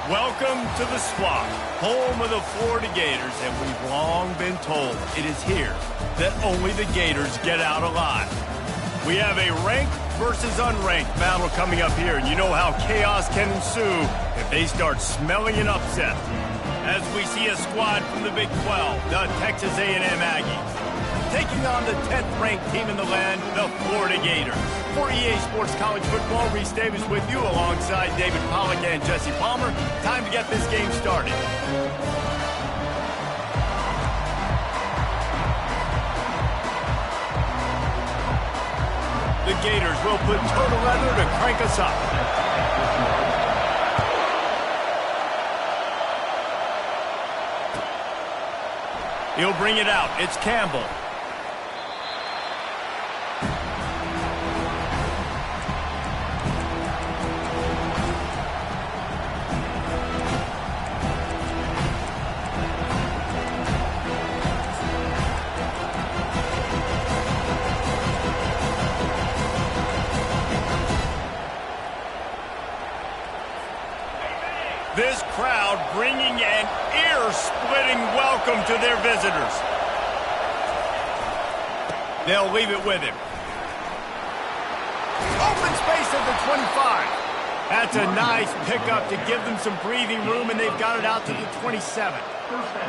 Welcome to the Swamp, home of the Florida Gators, and we've long been told it is here that only the Gators get out alive. We have a ranked versus unranked battle coming up here, and you know how chaos can ensue if they start smelling an upset. As we see a squad from the Big 12, the Texas A&M Aggies, taking on the 10th-ranked team in the land, the Florida Gators. For EA Sports College Football, Reese Davis with you alongside David Pollack and Jesse Palmer. Time to get this game started. The Gators will put total leather to crank us up. He'll bring it out. It's Campbell. This crowd bringing an ear-splitting welcome to their visitors. They'll leave it with him. Open space at the 25. That's a nice pickup to give them some breathing room, and they've got it out to the 27.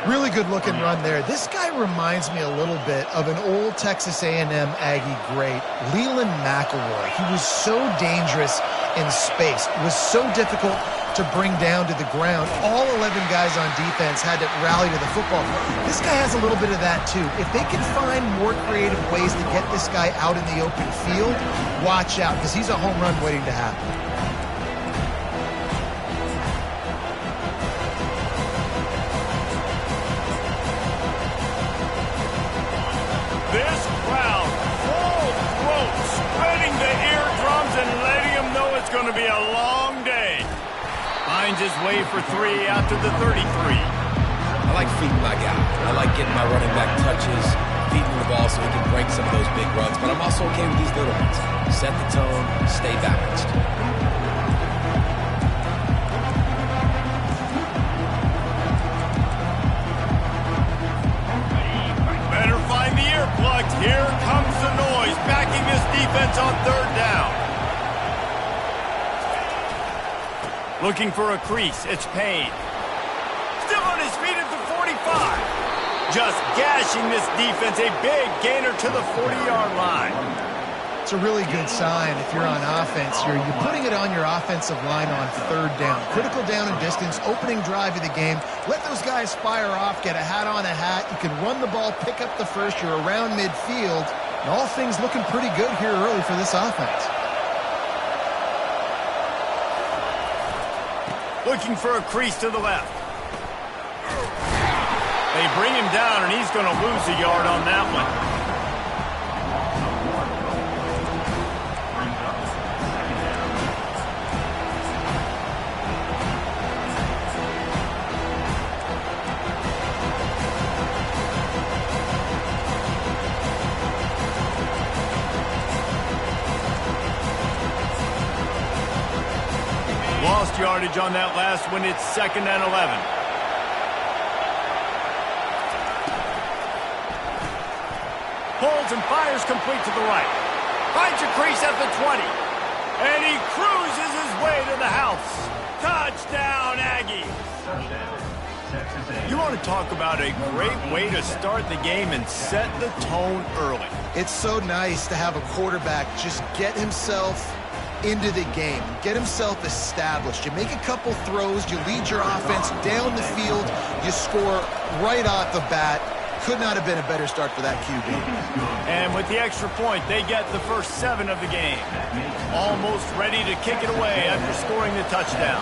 Really good looking run there. This guy reminds me a little bit of an old Texas A&M Aggie great, Leland McElroy. He was so dangerous in space. It was so difficult to bring down to the ground. All 11 guys on defense had to rally to the football. This guy has a little bit of that too. If they can find more creative ways to get this guy out in the open field, watch out, because he's a home run waiting to happen. This crowd, full throat, spreading the eardrums and letting them know it's going to be a long day. Finds his way for three out to the 33. I like feeding my guy. I like getting my running back touches, feeding the ball so he can break some of those big runs. But I'm also okay with these little ones. Set the tone, stay balanced. Better find the earplugs. Here comes the noise, backing this defense on third down. Looking for a crease. It's Payne. Still on his feet at the 45. Just gashing this defense. A big gainer to the 40-yard line. It's a really good sign if you're on offense. You're putting it on your offensive line on third down. Critical down and distance, opening drive of the game. Let those guys fire off, get a hat on a hat. You can run the ball, pick up the first. You're around midfield. And all things looking pretty good here early for this offense. Looking for a crease to the left. They bring him down, and he's going to lose a yard on that one. Lost yardage on that last one. It's 2nd and 11. Pulls and fires complete to the right. Finds a crease at the 20. And he cruises his way to the house. Touchdown, Aggies. You want to talk about a great way to start the game and set the tone early. It's so nice to have a quarterback just get himself into the game, get himself established. You make a couple throws, you lead your offense down the field, you score right off the bat. Could not have been a better start for that QB. And with the extra point, they get the first 7 of the game. Almost ready to kick it away after scoring the touchdown.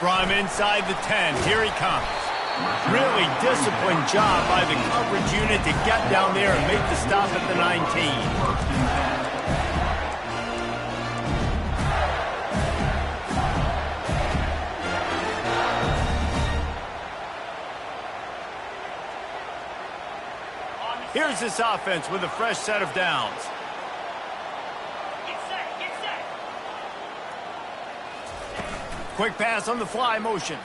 From inside the 10, here he comes. Really disciplined job by the coverage unit to get down there and make the stop at the 19. Here's this offense with a fresh set of downs. Quick pass on the fly motion.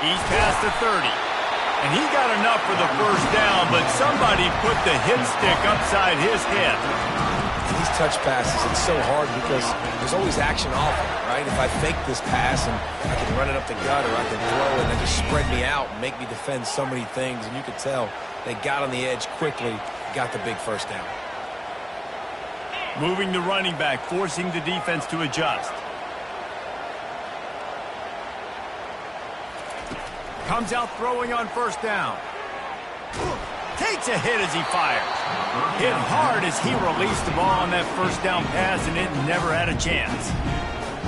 He's past the 30. And he got enough for the first down, but somebody put the hit stick upside his head. These touch passes, it's so hard because there's always action off it, right? If I fake this pass and I can run it up the gut or I can throw it and then just spread me out and make me defend so many things, and you could tell they got on the edge quickly, got the big first down. Moving the running back, forcing the defense to adjust. Comes out throwing on first down. Takes a hit as he fires. Hit hard as he released the ball on that first down pass, and it never had a chance.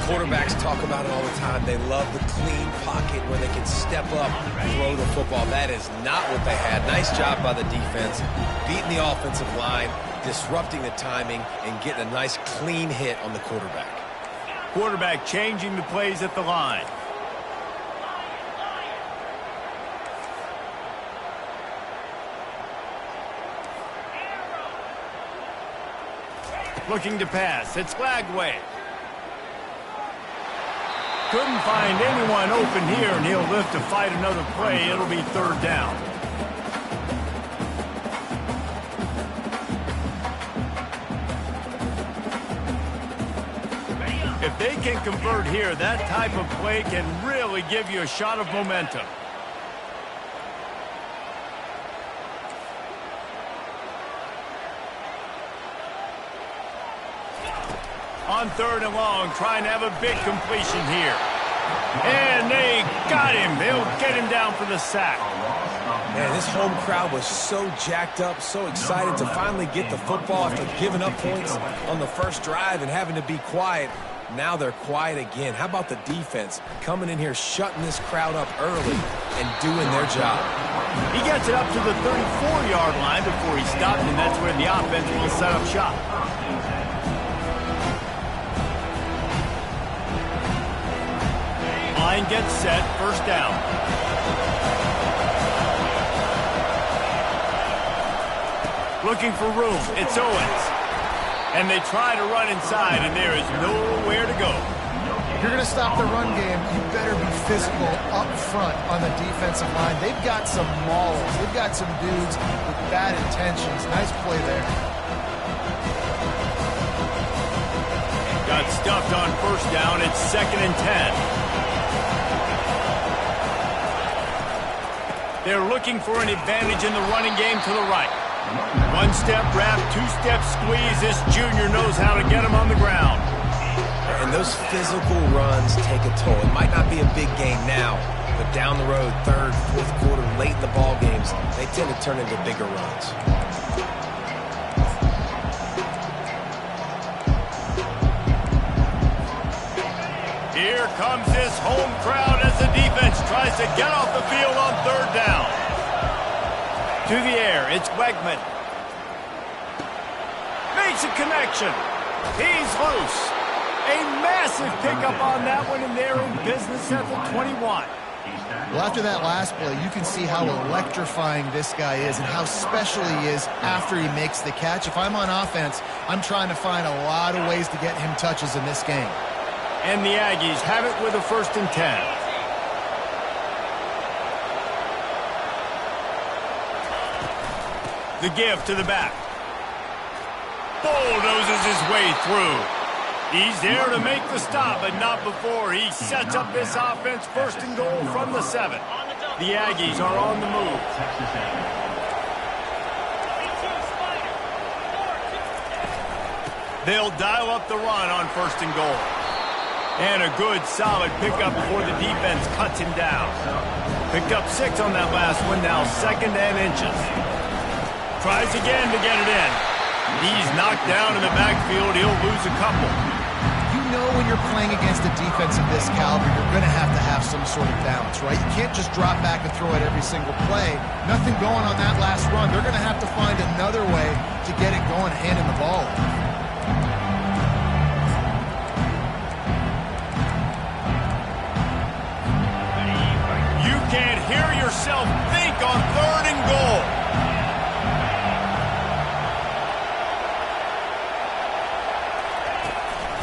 Quarterbacks talk about it all the time. They love the clean pocket where they can step up, throw the football. That is not what they had. Nice job by the defense, beating the offensive line, disrupting the timing, and getting a nice clean hit on the quarterback. Quarterback changing the plays at the line. Looking to pass. It's Lagway. Couldn't find anyone open here, and he'll live to fight another play. It'll be third down. If they can convert here, that type of play can really give you a shot of momentum. On third and long, trying to have a big completion here. And they got him. They'll get him down for the sack. Man, this home crowd was so jacked up, so excited to finally get the football after giving up points on the first drive and having to be quiet. Now they're quiet again. How about the defense coming in here, shutting this crowd up early and doing their job? He gets it up to the 34-yard line before he stopped, and that's where the offense will set up shop. Line gets set, first down. Looking for room, it's Owens. And they try to run inside, and there is nowhere to go. If you're going to stop the run game, you better be physical up front on the defensive line. They've got some maulers. They've got some dudes with bad intentions. Nice play there. Got stuffed on first down. It's 2nd and 10. They're looking for an advantage in the running game to the right. One-step wrap, two-step squeeze. This junior knows how to get him on the ground. And those physical runs take a toll. It might not be a big game now, but down the road, third, fourth quarter, late in the ball games, they tend to turn into bigger runs. Here comes this home crowd as the defense tries to get off the field on third down. To the air, it's Wegman. Makes a connection. He's loose. A massive pickup on that one, and they're in business at the 21. Well, after that last play, you can see how electrifying this guy is and how special he is after he makes the catch. If I'm on offense, I'm trying to find a lot of ways to get him touches in this game. And the Aggies have it with a 1st and 10. The give to the back. Bulldozes his way through. He's there to make the stop, but not before he sets up this offense 1st and goal from the 7. The Aggies are on the move. They'll dial up the run on 1st and goal. And a good, solid pickup before the defense cuts him down. Picked up 6 on that last one, now 2nd and inches. Tries again to get it in. He's knocked down in the backfield. He'll lose a couple. You know when you're playing against a defense of this caliber, you're going to have some sort of balance, right? You can't just drop back and throw it every single play. Nothing going on that last run. They're going to have to find another way to get it going, handing the ball. Can't hear yourself think on 3rd and goal.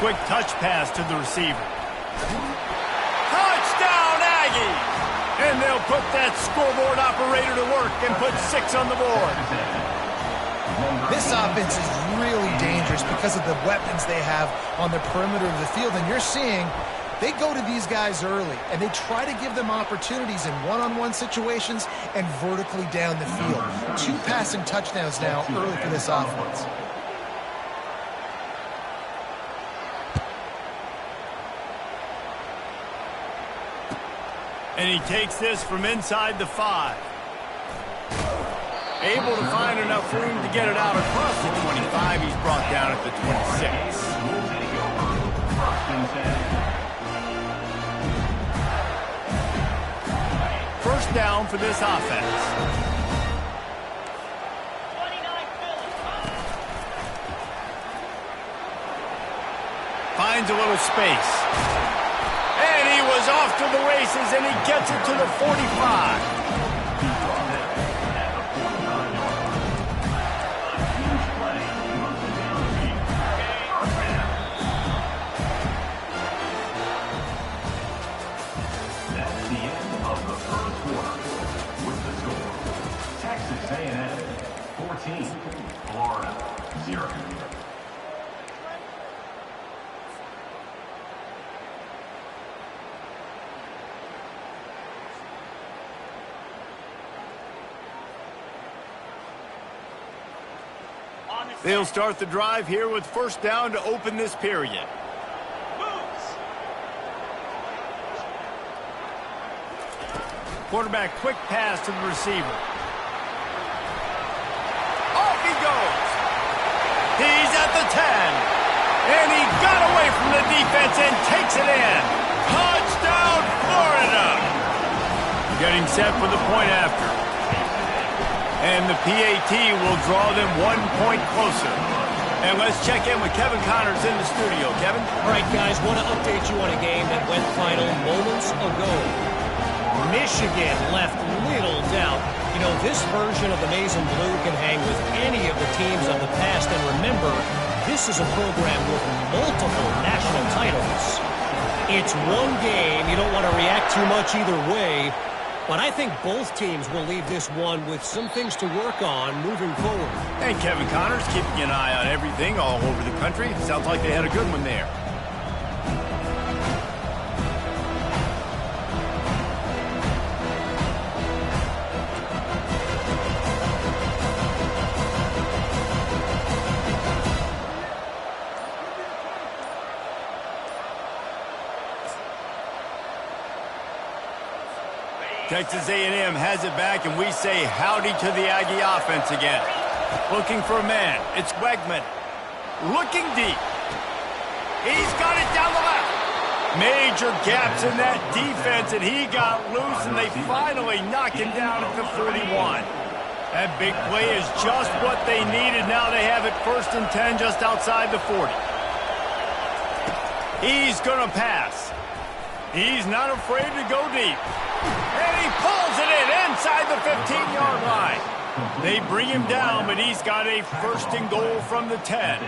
quick touch pass to the receiver. Touchdown, Aggies! And they'll put that scoreboard operator to work and put 6 on the board. This offense is really dangerous because of the weapons they have on the perimeter of the field. And you're seeing they go to these guys early, and they try to give them opportunities in one-on-one situations and vertically down the field. 2 passing touchdowns now early for this offense. And he takes this from inside the 5. Able to find enough room to get it out across the 25. He's brought down at the 26. First down for this offense. Finds a little space. And he was off to the races, and he gets it to the 45. That's the end of the first quarter. With the score, Texas A&M 14, Florida 0. They'll start the drive here with first down to open this period. Quarterback quick pass to the receiver. Off he goes. He's at the 10. And he got away from the defense and takes it in. Touchdown, Florida. Getting set for the point after. And the PAT will draw them 1 point closer. And let's check in with Kevin Connors in the studio. Kevin? All right, guys, want to update you on a game that went final moments ago. Michigan left little doubt. You know, this version of the Maize and Blue can hang with any of the teams of the past. And remember, this is a program with multiple national titles. It's one game. You don't want to react too much either way. But I think both teams will leave this one with some things to work on moving forward. And Kevin Connors keeping an eye on everything all over the country. Sounds like they had a good one there. Texas A&M has it back, and we say howdy to the Aggie offense again. Looking for a man. It's Wegman. Looking deep. He's got it down the left. Major gaps in that defense, and he got loose, and they finally knock him down at the 41. That big play is just what they needed. Now they have it 1st and 10 just outside the 40. He's going to pass. He's not afraid to go deep. And he pulls it in inside the 15-yard line. They bring him down, but he's got a 1st and goal from the 10.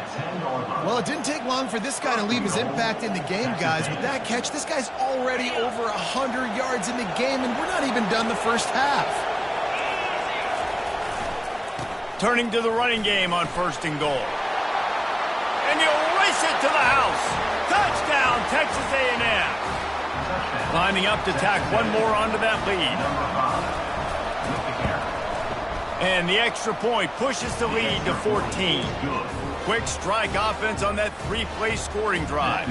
Well, it didn't take long for this guy to leave his impact in the game, guys. With that catch, this guy's already over 100 yards in the game, and we're not even done the first half. Turning to the running game on 1st and goal. And you'll race it to the house. Touchdown, Texas A&M. Lining up to tack one more onto that lead. And the extra point pushes the lead to 14. Quick strike offense on that 3-play scoring drive.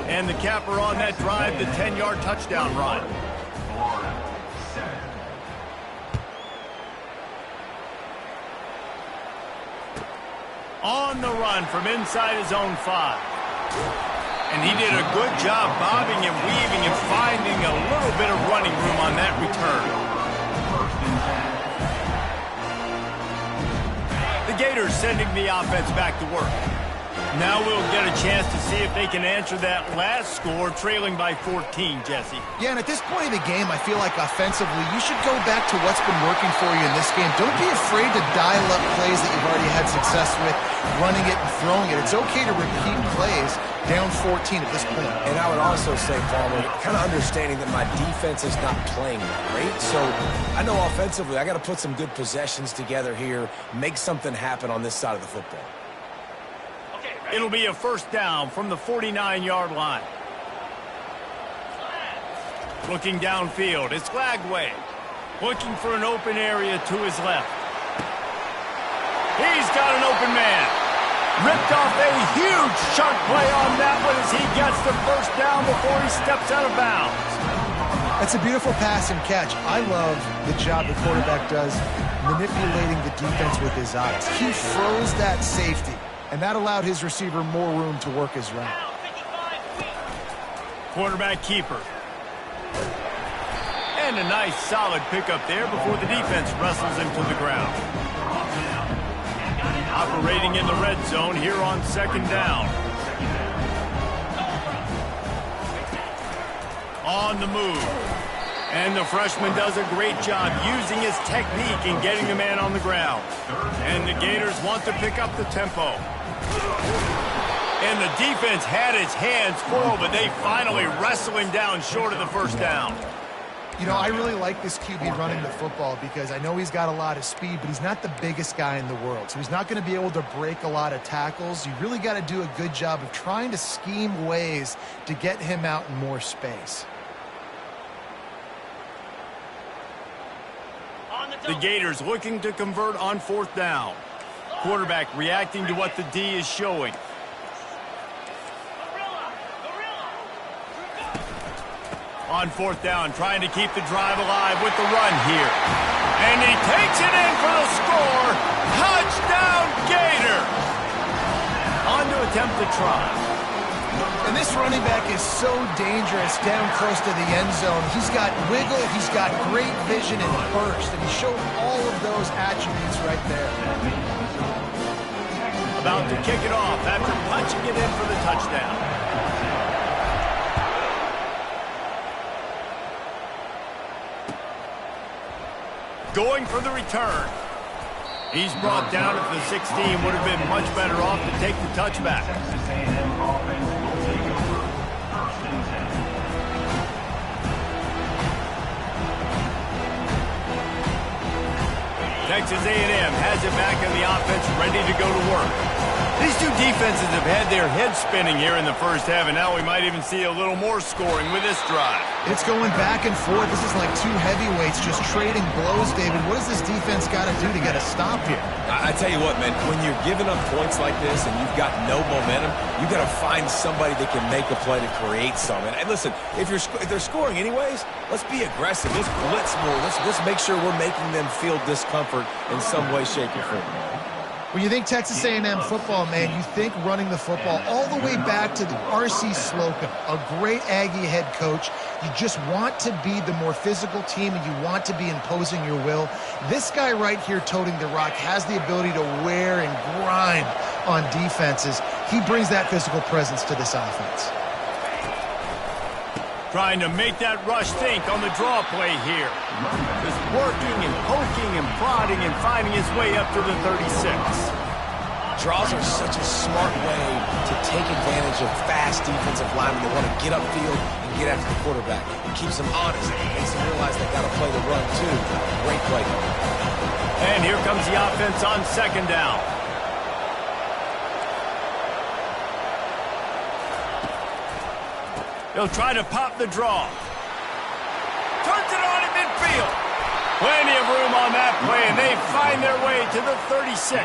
And the capper on that drive, the 10-yard touchdown run. On the run from inside his own 5. And he did a good job bobbing and weaving and finding a little bit of running room on that return. The Gators sending the offense back to work. Now we'll get a chance to see if they can answer that last score, trailing by 14, Jesse. Yeah, and at this point in the game, I feel like offensively, you should go back to what's been working for you in this game. Don't be afraid to dial up plays that you've already had success with, running it and throwing it. It's okay to repeat plays down 14 at this point. And I would also say, Palmer, kind of understanding that my defense is not playing great. So I know offensively I got to put some good possessions together here, make something happen on this side of the football. It'll be a first down from the 49-yard line. Looking downfield, it's Lagway. Looking for an open area to his left. He's got an open man. Ripped off a huge chunk play on that one as he gets the first down before he steps out of bounds. That's a beautiful pass and catch. I love the job the quarterback does manipulating the defense with his eyes. He froze that safety, and that allowed his receiver more room to work his route. Quarterback keeper. And a nice solid pickup there before the defense wrestles him to the ground. Operating in the red zone here on second down. On the move. And the freshman does a great job using his technique and getting the man on the ground. And the Gators want to pick up the tempo. And the defense had its hands full, but they finally wrestle him down short of the first down. You know, I really like this QB running the football because I know he's got a lot of speed, but he's not the biggest guy in the world. So he's not going to be able to break a lot of tackles. You really got to do a good job of trying to scheme ways to get him out in more space. The Gators looking to convert on fourth down. Quarterback reacting to what the D is showing. On fourth down, trying to keep the drive alive with the run here. And he takes it in for the score. Touchdown, Gator! On to attempt the try. And this running back is so dangerous down close to the end zone. He's got wiggle, he's got great vision and burst, and he showed all of those attributes right there. About to kick it off after punching it in for the touchdown. Going for the return. He's brought down at the 16. Would have been much better off to take the touchback. Texas A&M has it back on the offense, ready to go to work. These two defenses have had their heads spinning here in the first half, and now we might even see a little more scoring with this drive. It's going back and forth. This is like two heavyweights just trading blows, David. What does this defense got to do to get a stop here? I tell you what, man, when you're giving up points like this and you've got no momentum, you've got to find somebody that can make a play to create something. And listen, if they're scoring anyways, let's be aggressive. Let's blitz more. Let's make sure we're making them feel discomfort in some way, shape, or form. When you think Texas A&M football, man, you think running the football all the way back to the R.C. Slocum, a great Aggie head coach. You just want to be the more physical team, and you want to be imposing your will. This guy right here toting the rock has the ability to wear and grind on defenses. He brings that physical presence to this offense. Trying to make that rush think on the draw play here. Just working and poking and prodding and finding his way up to the 36. Draws are such a smart way to take advantage of fast defensive linemen that want to get upfield and get after the quarterback. It keeps them honest. It makes them realize they got to play the run too. Great play. And here comes the offense on second down. They'll try to pop the draw. Turns it on in midfield. Plenty of room on that play, and they find their way to the 36.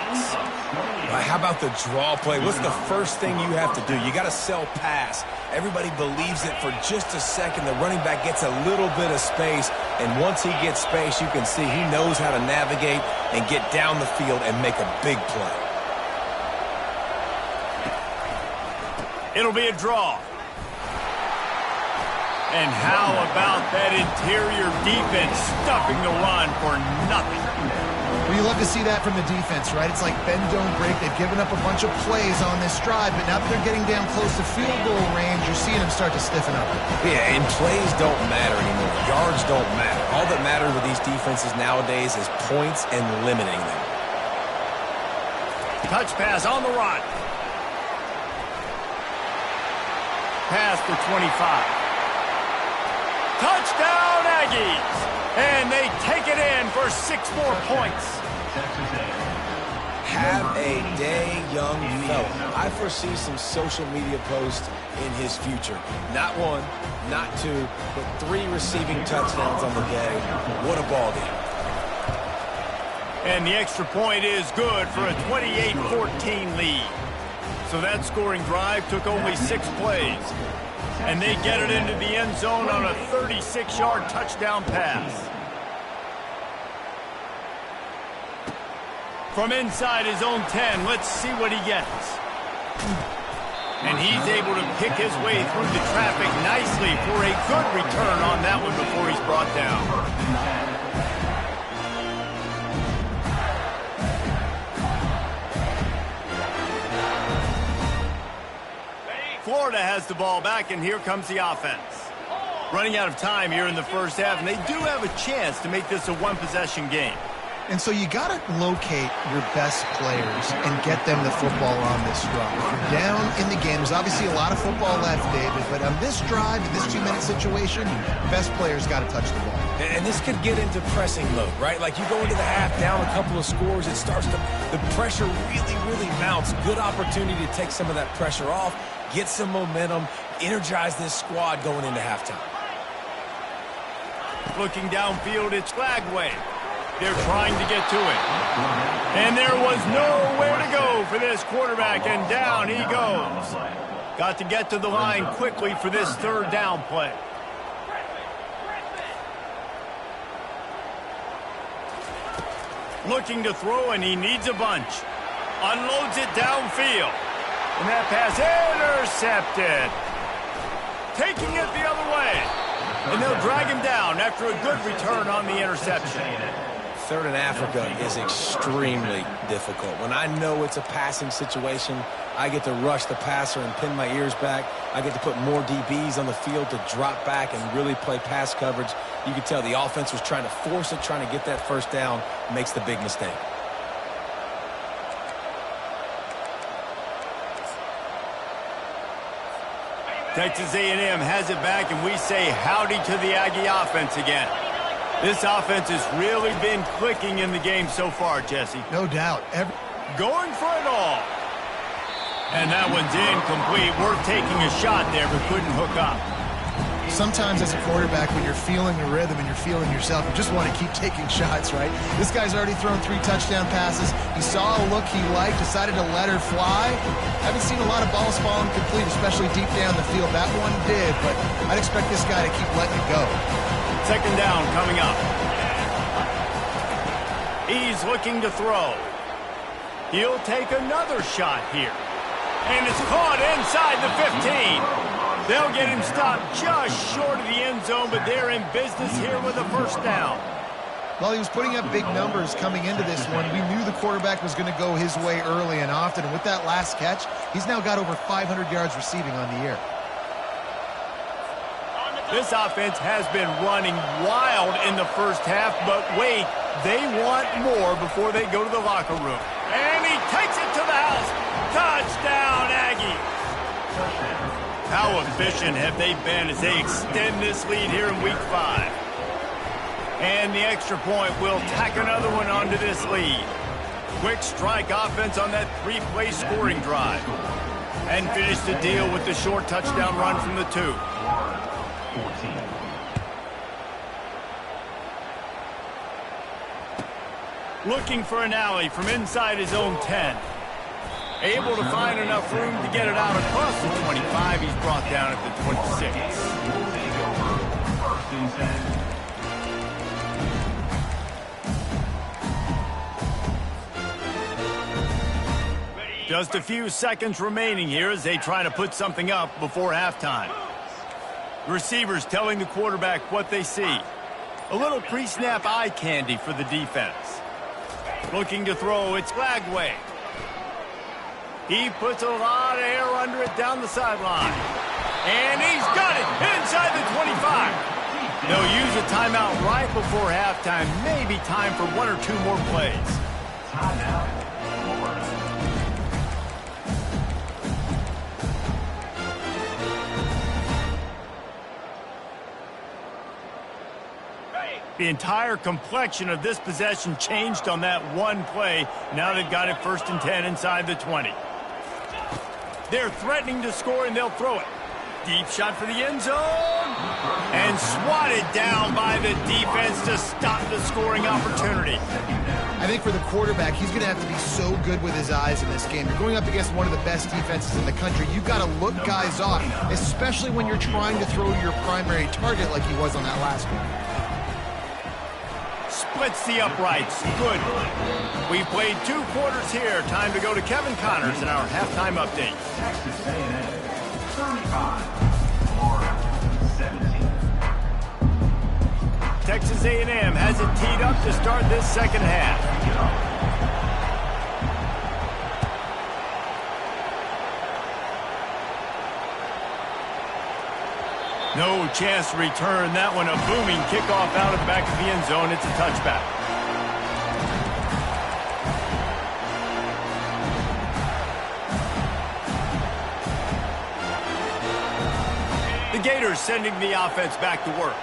How about the draw play? What's the first thing you have to do? You got to sell pass. Everybody believes it for just a second. The running back gets a little bit of space, and once he gets space, you can see he knows how to navigate and get down the field and make a big play. It'll be a draw. And how about that interior defense stuffing the run for nothing? Well, you love to see that from the defense, right? It's like bend, don't break. They've given up a bunch of plays on this drive, but now that they're getting down close to field goal range, you're seeing them start to stiffen up. Yeah, and plays don't matter anymore. Yards don't matter. All that matters with these defenses nowadays is points and limiting them. Touch pass on the run. Pass to 25. Touchdown, Aggies! And they take it in for 6 more points. Have a day, young fella. I foresee some social media posts in his future. Not 1, not 2, but 3 receiving touchdowns on the day. What a ball game. And the extra point is good for a 28-14 lead. So that scoring drive took only 6 plays. And they get it into the end zone on a 36-yard touchdown pass. From inside his own 10, let's see what he gets. And he's able to pick his way through the traffic nicely for a good return on that one before he's brought down. Florida has the ball back, and here comes the offense. Running out of time here in the first half, and they do have a chance to make this a one-possession game. And so you got to locate your best players and get them the football on this drive. If you're down in the game, there's obviously a lot of football left, David, but on this drive, in this 2-minute situation, best players got to touch the ball. And this could get into pressing mode, right? Like you go into the half down a couple of scores, it starts to, the pressure really mounts. Good opportunity to take some of that pressure off, get some momentum, energize this squad going into halftime. Looking downfield, it's Flagway. They're trying to get to it. And there was nowhere to go for this quarterback, and down he goes. Got to get to the line quickly for this 3rd down play. Looking to throw, and he needs a bunch. Unloads it downfield. And that pass intercepted. Taking it the other way. And they'll drag him down after a good return on the interception. 3rd in Africa is extremely difficult. When I know it's a passing situation, I get to rush the passer and pin my ears back. I get to put more DBs on the field to drop back and really play pass coverage. You can tell the offense was trying to force it, trying to get that 1st down, makes the big mistake. Texas A&M has it back, and we say howdy to the Aggie offense again. This offense has really been clicking in the game so far, Jesse. No doubt. Going for it all. And that one's incomplete. We're taking a shot there, but couldn't hook up. Sometimes as a quarterback, when you're feeling the rhythm and you're feeling yourself, you just want to keep taking shots, right? This guy's already thrown 3 touchdown passes. He saw a look he liked, decided to let her fly. Haven't seen a lot of balls falling complete, especially deep down the field. That one did, but I'd expect this guy to keep letting it go. 2nd down coming up. He's looking to throw. He'll take another shot here. And it's caught inside the 15. They'll get him stopped just short of the end zone, but they're in business here with a 1st down. Well, he was putting up big numbers coming into this one. We knew the quarterback was going to go his way early and often. And with that last catch, he's now got over 500 yards receiving on the year. This offense has been running wild in the first half, but wait, they want more before they go to the locker room. And he takes it to the house. Touchdown, Aggies. How efficient have they been as they extend this lead here in Week 5? And the extra point will tack another one onto this lead. Quick strike offense on that 3-play scoring drive. And finish the deal with the short touchdown run from the 2. Looking for an alley from inside his own 10. Able to find enough room to get it out across the 25. He's brought down at the 26. Just a few seconds remaining here as they try to put something up before halftime. Receivers telling the quarterback what they see. A little pre-snap eye candy for the defense. Looking to throw, it's Lagway. He puts a lot of air under it down the sideline. And he's got it inside the 25. They'll use a timeout right before halftime. Maybe time for one or two more plays. Timeout, Florida. The entire complexion of this possession changed on that one play. Now they've got it 1st and 10 inside the 20. They're threatening to score, and they'll throw it. Deep shot for the end zone. And swatted down by the defense to stop the scoring opportunity. I think for the quarterback, he's going to have to be so good with his eyes in this game. You're going up against one of the best defenses in the country. You've got to look guys off, especially when you're trying to throw your primary target like he was on that last one. Splits the uprights. Good. We've played 2 quarters here. Time to go to Kevin Connors in our halftime update. Texas A&M 35, Florida 17. Texas A&M has it teed up to start this second half. No chance to return that one. A booming kickoff out of the back of the end zone. It's a touchback. The Gators sending the offense back to work.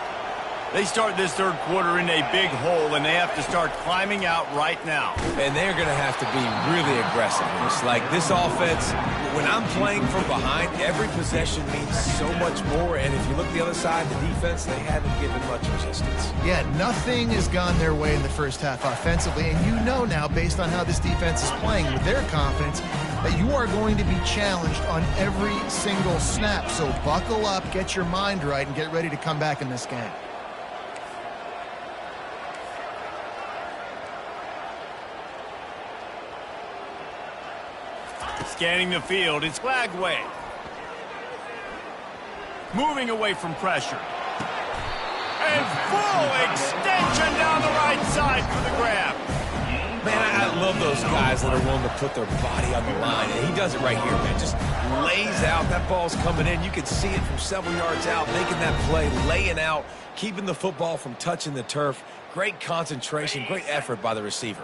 They start this third quarter in a big hole, and they have to start climbing out right now. And they're going to have to be really aggressive. It's like this offense, when I'm playing from behind, every possession means so much more. And if you look at the other side, the defense, they haven't given much resistance. Yeah, nothing has gone their way in the first half offensively. And you know now, based on how this defense is playing with their confidence, that you are going to be challenged on every single snap. So buckle up, get your mind right, and get ready to come back in this game. Scanning the field, it's Lagway. Moving away from pressure. And full extension down the right side for the grab. Man, I love those guys that are willing to put their body on the line. And he does it right here, man. Just lays out. That ball's coming in. You can see it from several yards out, making that play, laying out, keeping the football from touching the turf. Great concentration, great effort by the receiver.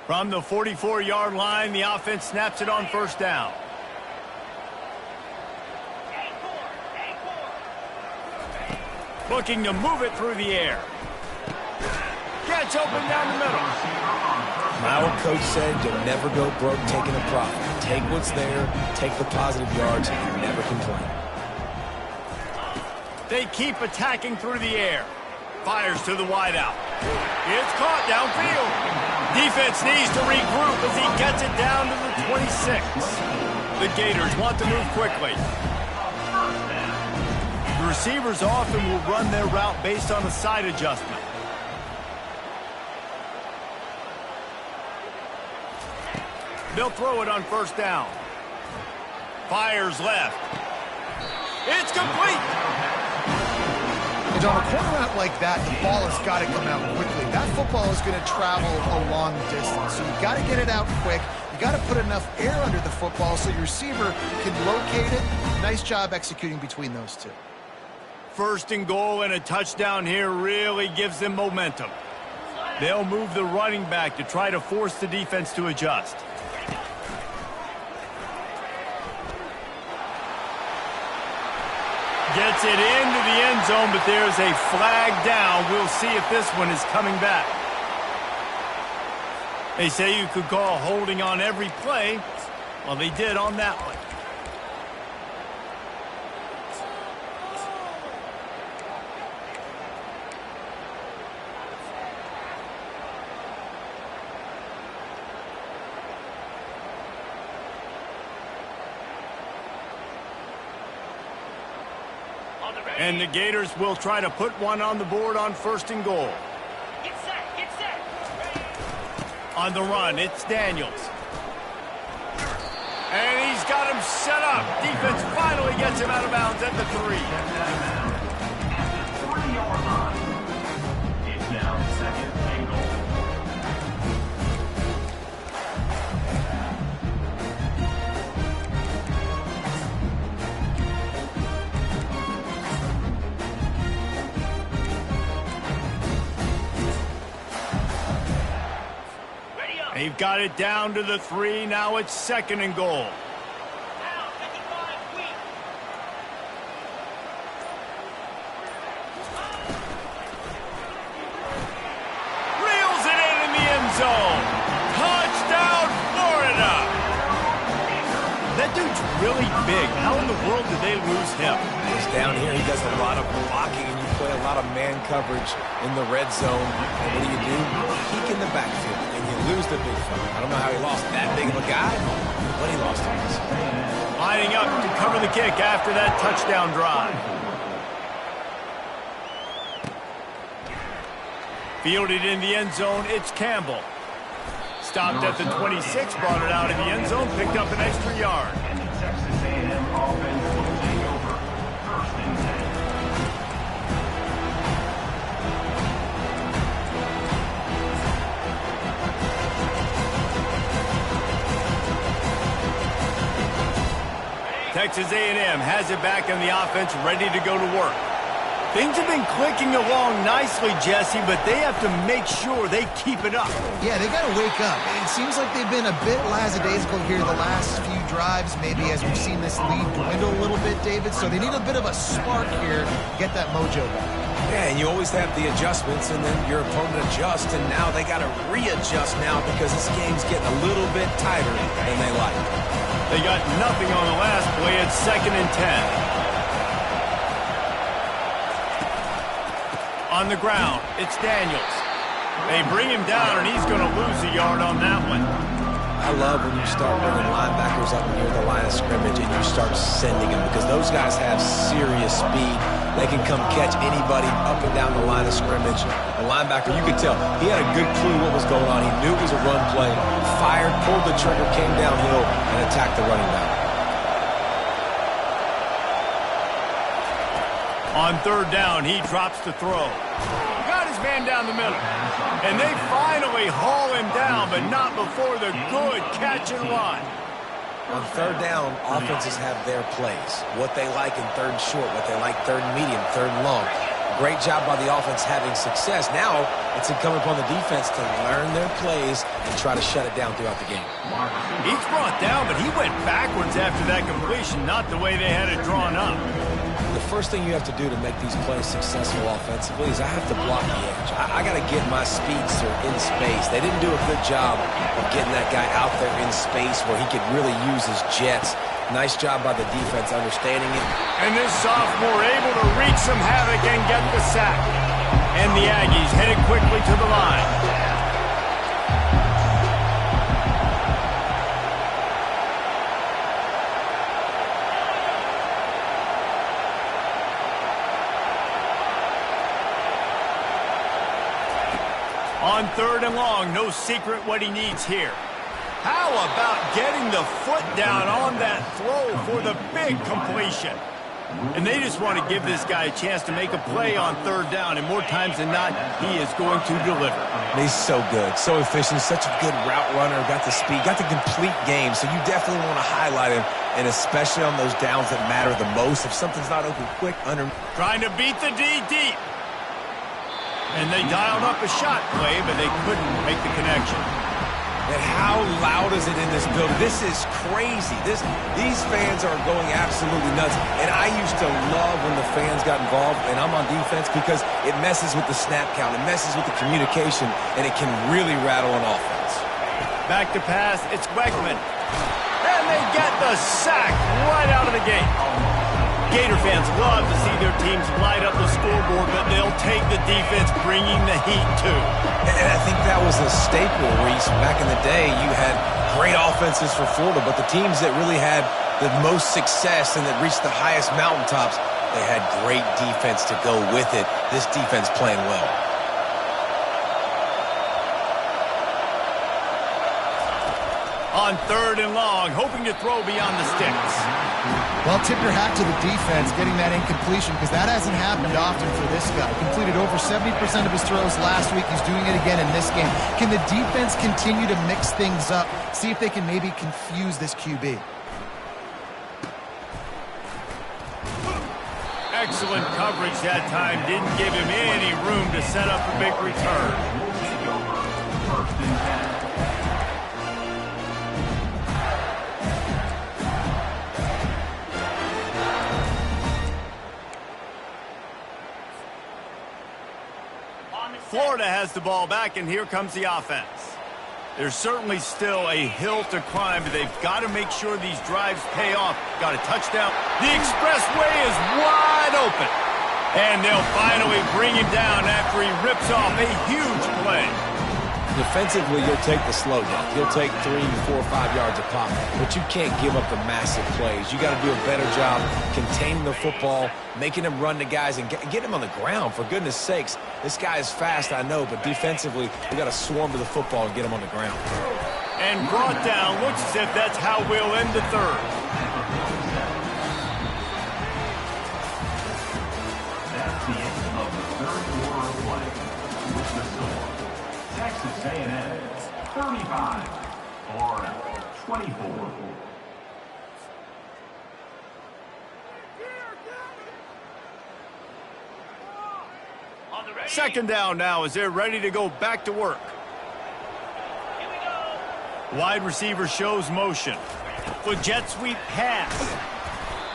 From the 44-yard line, the offense snaps it on first down. Looking to move it through the air. Gets open down the middle. My old coach said you'll never go broke taking a profit. Take what's there, take the positive yards, and never complain. They keep attacking through the air. Fires to the wideout. It's caught downfield. Defense needs to regroup as he gets it down to the 26. The Gators want to move quickly. The receivers often will run their route based on a side adjustment. They'll throw it on first down. Fires left. It's complete. And on a corner route like that, the ball has got to come out quickly. That football is going to travel a long distance, so you got to get it out quick. You got to put enough air under the football so your receiver can locate it. Nice job executing between those two. 1st and goal and a touchdown here really gives them momentum. They'll move the running back to try to force the defense to adjust. Gets it into the end zone, but there's a flag down. We'll see if this one is coming back. They say you could call holding on every play. Well, they did on that one. And the Gators will try to put one on the board on 1st and goal. Get set, get set. On the run, it's Daniels. And he's got him set up. Defense finally gets him out of bounds at the 3. 3-yard line. It's now 2nd and goal. They've got it down to the 3. Now it's 2nd and goal. Now, 55, weak. Reels it in the end zone. Touchdown, Florida. That dude's really big. How in the world did they lose him? He's down here. He does a lot of blocking, and you play a lot of man coverage in the red zone. And what do? Peek in the backfield, and you lose the big fella. I don't know how he lost that big of a guy, but he lost him. Lining up to cover the kick after that touchdown drive. Fielded in the end zone, it's Campbell. Stopped at the 26, brought it out of the end zone, picked up an extra yard. And the Texas A&M offense will take over. 1st and 10. Texas A&M has it back in the offense, ready to go to work. Things have been clicking along nicely, Jesse, but they have to make sure they keep it up. Yeah, they got to wake up. It seems like they've been a bit lackadaisical here the last few drives, maybe as we've seen this lead dwindle a little bit, David. So they need a bit of a spark here to get that mojo back. Yeah, and you always have the adjustments, and then your opponent adjusts, and now they got to readjust now because this game's getting a little bit tighter than they like. They got nothing on the last play. It's 2nd and 10. On the ground, it's Daniels. They bring him down, and he's going to lose a yard on that one. I love when you start bringing linebackers up near the line of scrimmage and you start sending them because those guys have serious speed. They can come catch anybody up and down the line of scrimmage. The linebacker, you could tell, he had a good clue what was going on. He knew it was a run play, fired, pulled the trigger, came downhill, and attacked the running back. On 3rd down, he drops to throw. Got his man down the middle. And they finally haul him down, but not before the good catch and run. On 3rd down, offenses have their plays. What they like in 3rd and short, what they like 3rd and medium, 3rd and long. Great job by the offense having success. Now, it's incumbent upon the defense to learn their plays and try to shut it down throughout the game. He's brought down, but he went backwards after that completion, not the way they had it drawn up. The first thing you have to do to make these plays successful offensively is I have to block the edge. I got to get my speedster in space. They didn't do a good job of getting that guy out there in space where he could really use his jets. Nice job by the defense understanding it. And this sophomore able to wreak some havoc and get the sack. And the Aggies headed quickly to the line. On 3rd and long, no secret what he needs here. How about getting the foot down on that throw for the big completion? And they just want to give this guy a chance to make a play on 3rd down, and more times than not, he is going to deliver. He's so good, so efficient, such a good route runner, got the speed, got the complete game, so you definitely want to highlight him, and especially on those downs that matter the most. If something's not open quick, under... Trying to beat the D deep. And they dialed up a shot play, but they couldn't make the connection. And how loud is it in this building? This is crazy. These fans are going absolutely nuts. And I used to love when the fans got involved, and I'm on defense, because it messes with the snap count. It messes with the communication, and it can really rattle an offense. Back to pass, it's Wegman. And they get the sack right out of the gate. Gator fans love to see their teams light up the scoreboard, but they'll take the defense bringing the heat too. And I think that was a staple, Reese. Back in the day, you had great offenses for Florida, but the teams that really had the most success and that reached the highest mountaintops, they had great defense to go with it. This defense playing well. On 3rd and long, hoping to throw beyond the sticks. Well, tip your hat to the defense getting that incompletion, because that hasn't happened often for this guy. Completed over 70% of his throws last week. He's doing it again in this game. Can the defense continue to mix things up? See if they can maybe confuse this QB. Excellent coverage that time. Didn't give him any room to set up a big return. Florida has the ball back, and here comes the offense. There's certainly still a hill to climb, but they've got to make sure these drives pay off. Got a touchdown. The expressway is wide open. And they'll finally bring him down after he rips off a huge play. Defensively, you'll take the slow down. You'll take 3, 4, 5 yards a pop, but you can't give up the massive plays. You got to do a better job containing the football, making him run to guys, and get him on the ground. For goodness sakes, this guy is fast, I know, but defensively, we got to swarm to the football and get him on the ground. And brought down. Looks as if that's how we'll end the third. That's the end of the third quarter of play. With the score, Texas A&M 35, Florida 24. Second down now as they're ready to go back to work. Wide receiver shows motion. The jet sweep pass.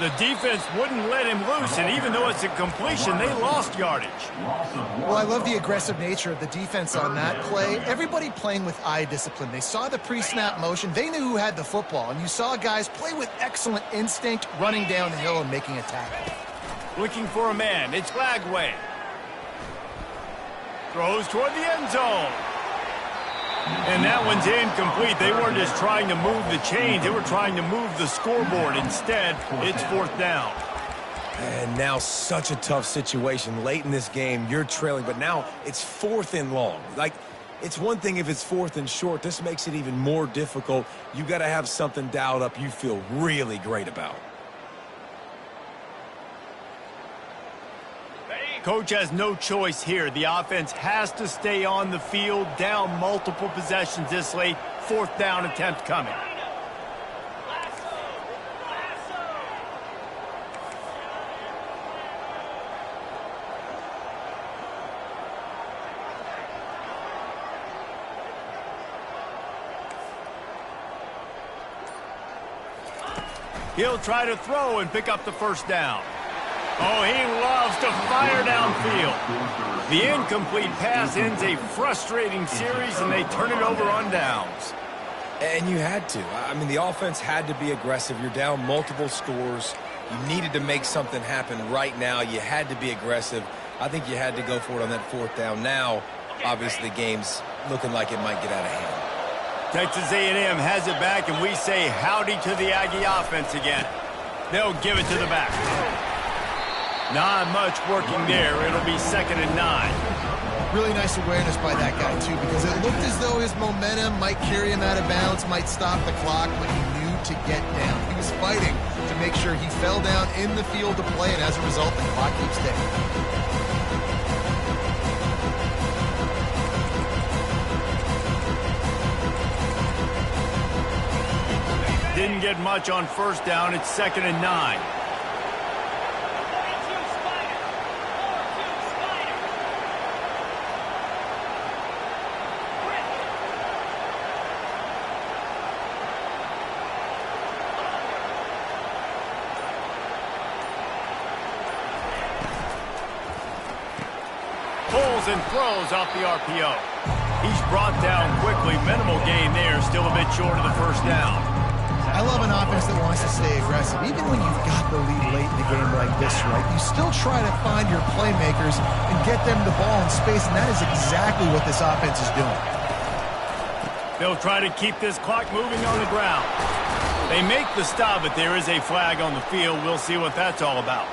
The defense wouldn't let him loose, and even though it's a completion, they lost yardage. Well, I love the aggressive nature of the defense on that play. Everybody playing with eye discipline. They saw the pre-snap motion. They knew who had the football, and you saw guys play with excellent instinct, running down the hill and making a tackle. Looking for a man. It's Flagway. Throws toward the end zone. And that one's incomplete. They weren't just trying to move the chains. They were trying to move the scoreboard. Instead, it's fourth down. And now such a tough situation. Late in this game, you're trailing, but now it's 4th and long. Like, it's one thing if it's 4th and short. This makes it even more difficult. You got to have something dialed up you feel really great about. Coach has no choice here. The offense has to stay on the field, down multiple possessions this late. Fourth down attempt coming. He'll try to throw and pick up the first down. Oh, he loves to fire downfield. The incomplete pass ends a frustrating series, and they turn it over on downs. And you had to. I mean, the offense had to be aggressive. You're down multiple scores. You needed to make something happen right now. You had to be aggressive. I think you had to go for it on that fourth down. Now, obviously, the game's looking like it might get out of hand. Texas A&M has it back, and we say howdy to the Aggie offense again. They'll give it to the back. Not much working there. It'll be 2nd and 9. Really nice awareness by that guy, too, because it looked as though his momentum might carry him out of bounds, might stop the clock, but he knew to get down. He was fighting to make sure he fell down in the field to play, and as a result, the clock keeps ticking. Didn't get much on first down. It's 2nd and 9. Pulls and throws off the RPO. He's brought down quickly. Minimal gain there. Still a bit short of the first down. I love an offense that wants to stay aggressive. Even when you've got the lead late in the game like this, right, you still try to find your playmakers and get them the ball in space, and that is exactly what this offense is doing. They'll try to keep this clock moving on the ground. They make the stop, but there is a flag on the field. We'll see what that's all about.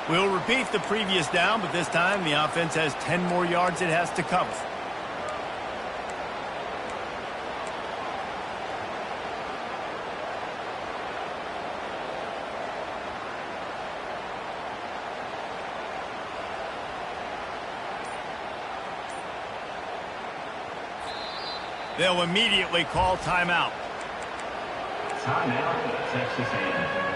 We'll repeat the previous down, but this time the offense has 10 more yards it has to cover. They'll immediately call timeout. Timeout, Texas A&M.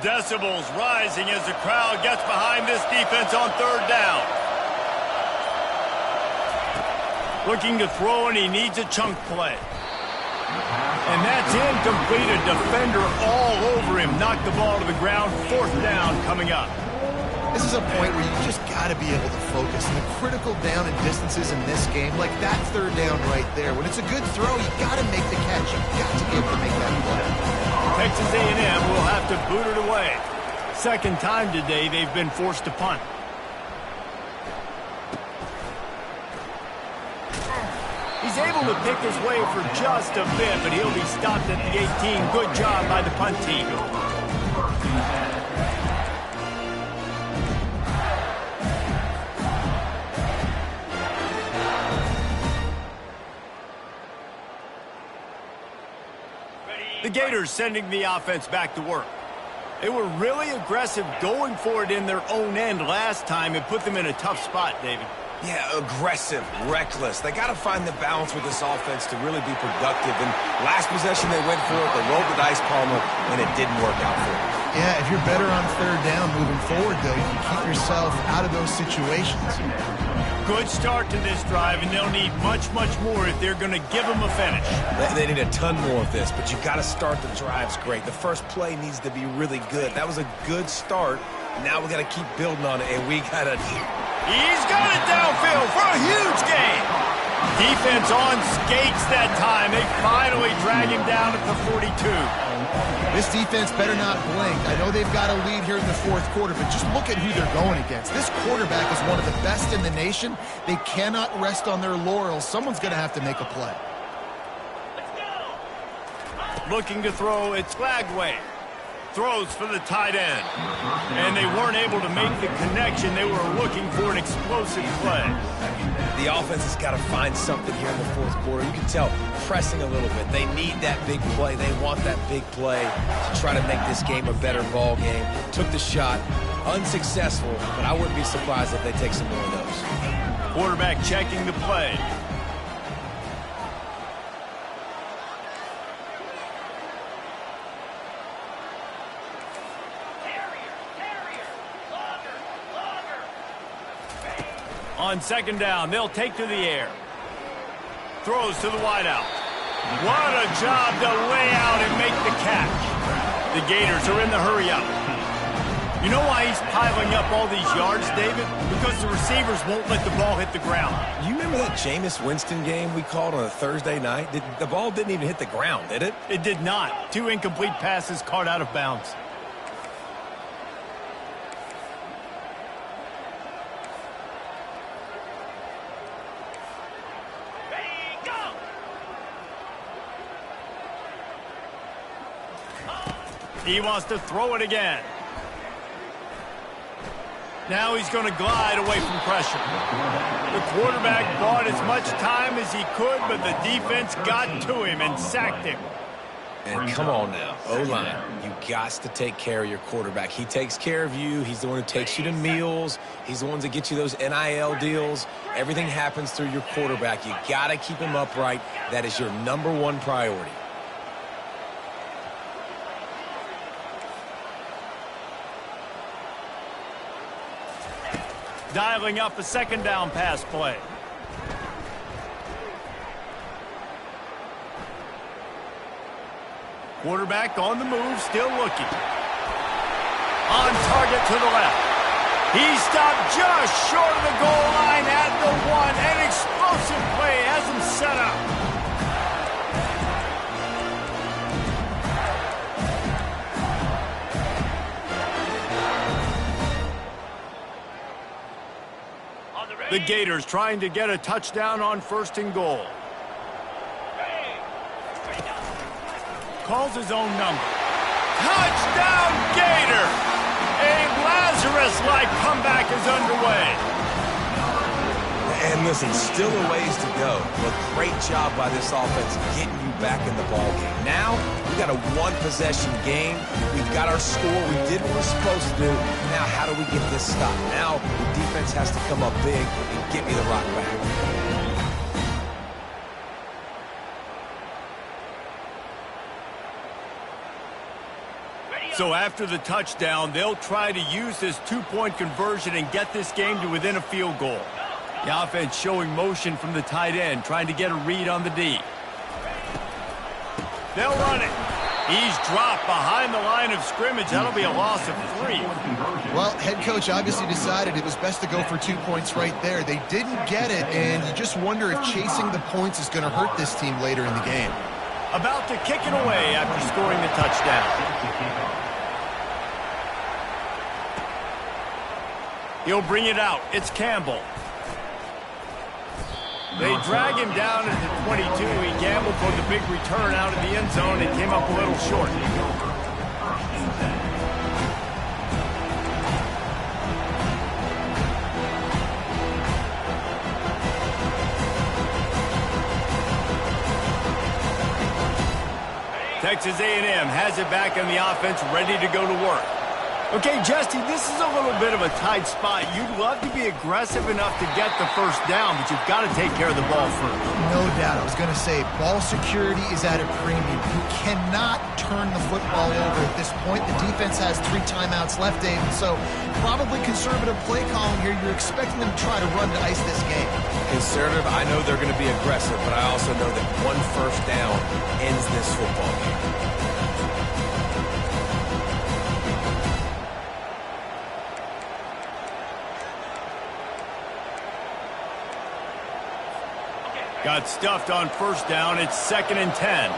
Decibels rising as the crowd gets behind this defense on third down. Looking to throw, and he needs a chunk play. And that's incomplete. A defender all over him. Knocked the ball to the ground. Fourth down coming up. This is a point where you just got to be able to focus. And the critical down and distances in this game, like that third down right there, when it's a good throw, you got to make the catch. You've got to be able to make that play. Texas A&M will have to boot it away. Second time today they've been forced to punt. He's able to pick his way for just a bit, but he'll be stopped at the 18. Good job by the punt team. The Gators sending the offense back to work. They were really aggressive going for it in their own end last time and put them in a tough spot, David. Yeah, aggressive, reckless. They got to find the balance with this offense to really be productive. And last possession they went for it, they rolled the dice, Palmer, and it didn't work out for them. Yeah, if you're better on third down moving forward, though, you can keep yourself out of those situations. Good start to this drive, and they'll need much, much more if they're going to give them a finish. They need a ton more of this, but you got to start the drives great. The first play needs to be really good. That was a good start. Now we got to keep building on it, and we got to... He's got it downfield for a huge gain. Defense on skates that time. They finally drag him down at the 42. This defense better not blink. I know they've got a lead here in the fourth quarter, but just look at who they're going against. This quarterback is one of the best in the nation. They cannot rest on their laurels. Someone's going to have to make a play. Looking to throw, it's Lagway. Throws for the tight end. And they weren't able to make the connection. They were looking for an explosive play. The offense has got to find something here in the fourth quarter. You can tell pressing a little bit. They need that big play. They want that big play to try to make this game a better ball game. Took the shot. Unsuccessful, but I wouldn't be surprised if they take some more of those. Quarterback checking the play. On second down, they'll take to the air. Throws to the wideout. What a job to lay out and make the catch. The Gators are in the hurry-up. You know why he's piling up all these yards, David? Because the receivers won't let the ball hit the ground. You remember that Jameis Winston game we called on a Thursday night? The ball didn't even hit the ground, did it? It did not. 2 incomplete passes caught out of bounds. He wants to throw it again. Now he's going to glide away from pressure. The quarterback bought as much time as he could, but the defense got to him and sacked him. And come on now, O-line, you got to take care of your quarterback. He takes care of you. He's the one who takes you to meals. He's the one that gets you those NIL deals. Everything happens through your quarterback. You got to keep him upright. That is your #1 priority. Dialing up a second down pass play. Quarterback on the move, still looking. On target to the left. He stopped just short of the goal line at the 1. An explosive play has him set up. The Gators trying to get a touchdown on 1st and goal. Calls his own number. Touchdown, Gator! A Lazarus-like comeback is underway. And listen, still a ways to go, but great job by this offense getting you back in the ball game. Now, we got a 1-possession game. We've got our score. We did what we're supposed to do. Now, how do we get this stopped? Now, the defense has to come up big and get me the rock back. So after the touchdown, they'll try to use this two-point conversion and get this game to within a field goal. The offense showing motion from the tight end, trying to get a read on the D. They'll run it. He's dropped behind the line of scrimmage. That'll be a loss of 3. Well, head coach obviously decided it was best to go for 2 points right there. They didn't get it, and you just wonder if chasing the points is going to hurt this team later in the game. About to kick it away after scoring the touchdown. He'll bring it out. It's Campbell. They drag him down at the 22. He gambled for the big return out of the end zone and came up a little short. Texas A&M has it back on the offense, ready to go to work. Okay, Jesse, this is a little bit of a tight spot. You'd love to be aggressive enough to get the first down, but you've got to take care of the ball first. No doubt. I was going to say, ball security is at a premium. You cannot turn the football over at this point. The defense has 3 timeouts left, David, so probably conservative play calling here. You're expecting them to try to run to ice this game. Conservative, I know they're going to be aggressive, but I also know that one first down ends this football game. Got stuffed on first down. It's 2nd and 10.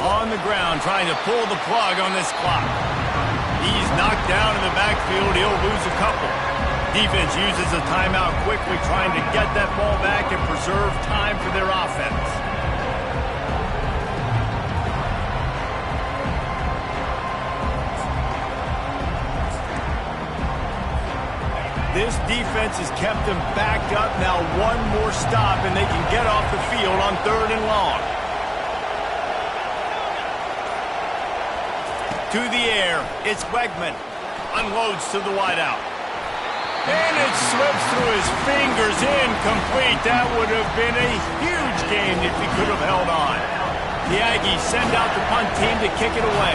On the ground, trying to pull the plug on this clock. He's knocked down in the backfield. He'll lose a couple. Defense uses a timeout quickly, trying to get that ball back and preserve time for their offense. This defense has kept them backed up. Now one more stop, and they can get off the field on 3rd and long. To the air, it's Wegman. Unloads to the wideout. And it slips through his fingers, incomplete. That would have been a huge gain if he could have held on. The Aggies send out the punt team to kick it away.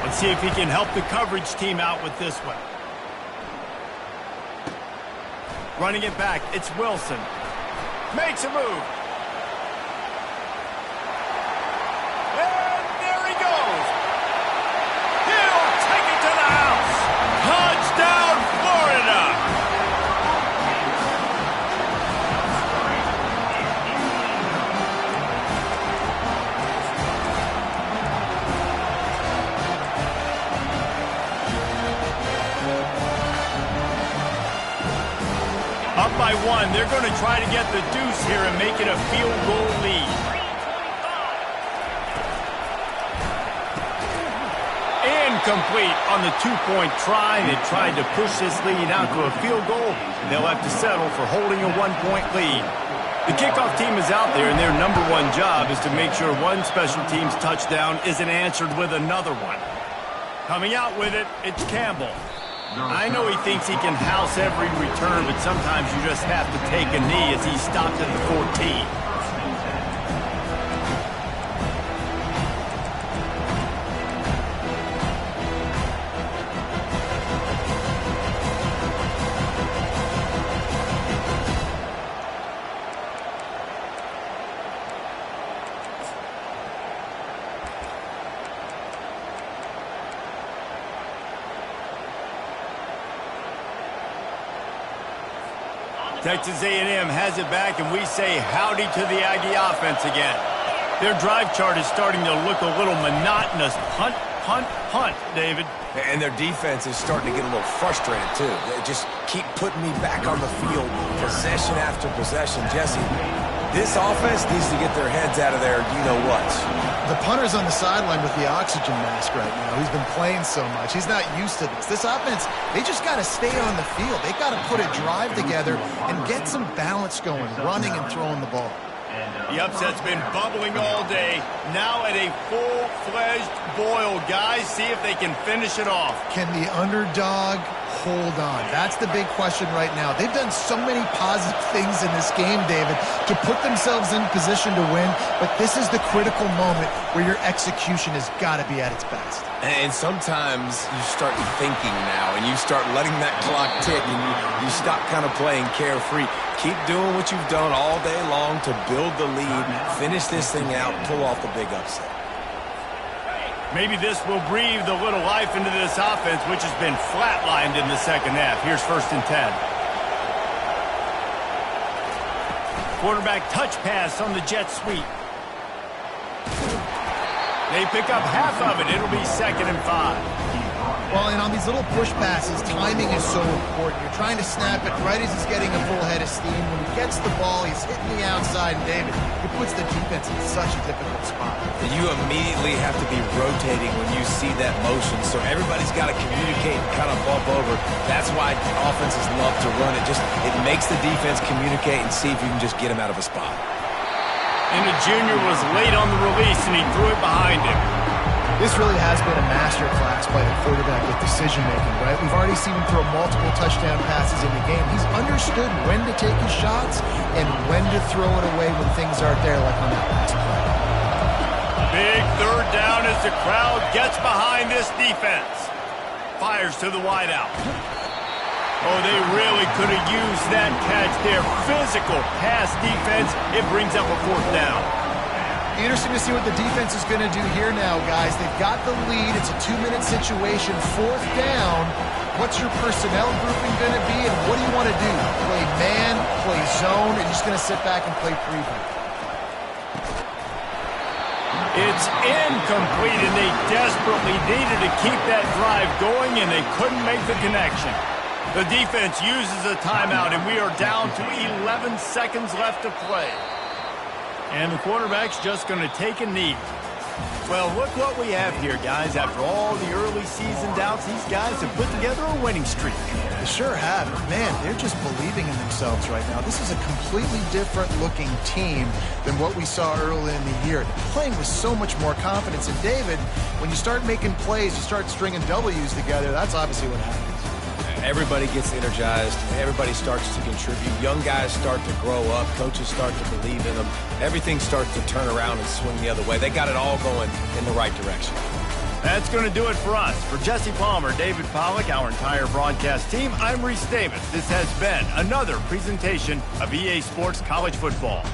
Let's see if he can help the coverage team out with this one. Running it back, it's Wilson. Makes a move. And there he goes. He'll take it to the house. Touchdown, Florida. Up by 1, they're going to try to get the deuce here and make it a field goal lead. Incomplete on the 2-point try. They tried to push this lead out to a field goal. They'll have to settle for holding a 1-point lead. The kickoff team is out there, and their number 1 job is to make sure one special team's touchdown isn't answered with another one. Coming out with it, it's Campbell. I know he thinks he can house every return, but sometimes you just have to take a knee as he stopped at the 14. Texas A&M has it back, and we say howdy to the Aggie offense again. Their drive chart is starting to look a little monotonous. Punt, punt, punt, David. And their defense is starting to get a little frustrated, too. They just keep putting me back on the field, possession after possession. Jesse, this offense needs to get their heads out of there, you-know-what. The punter's on the sideline with the oxygen mask right now. He's been playing so much. He's not used to this. This offense, they just got to stay on the field. They got to put a drive together and get some balance going, running and throwing the ball. The upset's been bubbling all day. Now at a full-fledged boil. Guys, see if they can finish it off. Can the underdog hold on? That's the big question right now. They've done so many positive things in this game, David, to put themselves in position to win, but this is the critical moment where your execution has got to be at its best. And sometimes you start thinking now, and you start letting that clock tick, and you stop kind of playing carefree. Keep doing what you've done all day long to build the lead, finish this thing out, pull off the big upset. Maybe this will breathe a little life into this offense, which has been flatlined in the second half. Here's 1st and 10. Quarterback touch pass on the jet sweep. They pick up half of it. It'll be 2nd and 5. Well, and on these little push passes, timing is so important. You're trying to snap it right as he's getting a full head of steam. When he gets the ball, he's hitting the outside, and David, it puts the defense in such a difficult spot. You immediately have to be rotating when you see that motion, so everybody's got to communicate and kind of bump over. That's why offenses love to run it. It makes the defense communicate and see if you can just get him out of a spot. And the junior was late on the release, and he threw it behind him. This really has been a master class by the quarterback with decision-making, right? We've already seen him throw multiple touchdown passes in the game. He's understood when to take his shots and when to throw it away when things aren't there, like on that last play. Big 3rd down as the crowd gets behind this defense. Fires to the wideout. Oh, they really could have used that catch there. Physical pass defense. It brings up a 4th down. Interesting to see what the defense is going to do here now, guys. They've got the lead. It's a 2-minute situation. 4th down. What's your personnel grouping going to be, and what do you want to do? Play man, play zone, or are you just going to sit back and play prevent? It's incomplete, and they desperately needed to keep that drive going, and they couldn't make the connection. The defense uses a timeout, and we are down to 11 seconds left to play. And the quarterback's just going to take a knee. Well, look what we have here, guys. After all the early season doubts, these guys have put together a winning streak. They sure have. Man, they're just believing in themselves right now. This is a completely different-looking team than what we saw early in the year. They're playing with so much more confidence. And, David, when you start making plays, you start stringing W's together, that's obviously what happens. Everybody gets energized. Everybody starts to contribute. Young guys start to grow up. Coaches start to believe in them. Everything starts to turn around and swing the other way. They got it all going in the right direction. That's going to do it for us. For Jesse Palmer, David Pollack, our entire broadcast team, I'm Reese Davis. This has been another presentation of EA Sports College Football.